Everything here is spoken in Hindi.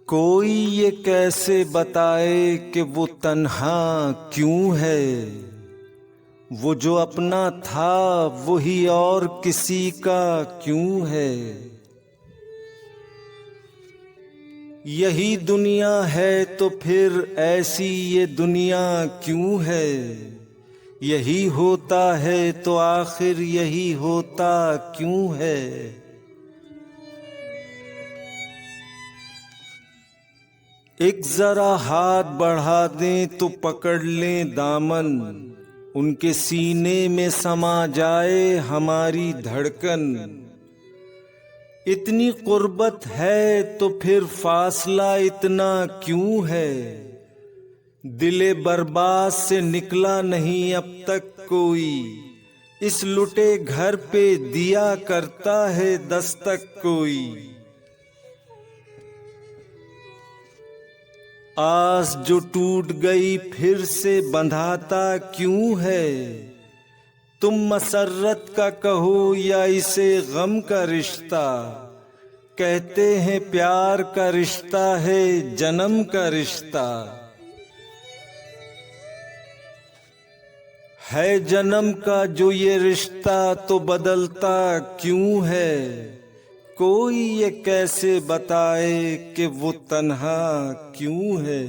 कोई ये कैसे बताए कि वो तन्हा क्यों है। वो जो अपना था वही और किसी का क्यों है। यही दुनिया है तो फिर ऐसी ये दुनिया क्यों है। यही होता है तो आखिर यही होता क्यों है। एक जरा हाथ बढ़ा दें तो पकड़ लें दामन। उनके सीने में समा जाए हमारी धड़कन। इतनी कुर्बत है तो फिर फासला इतना क्यों है। दिले बर्बाद से निकला नहीं अब तक कोई। इस लुटे घर पे दिया करता है दस्तक कोई। आस जो टूट गई फिर से बंधाता क्यों है। तुम मसर्रत का कहो या इसे गम का रिश्ता। कहते हैं प्यार का रिश्ता है जन्म का रिश्ता। है जन्म का जो ये रिश्ता तो बदलता क्यों है। कोई ये कैसे बताए कि वो तन्हा क्यों है।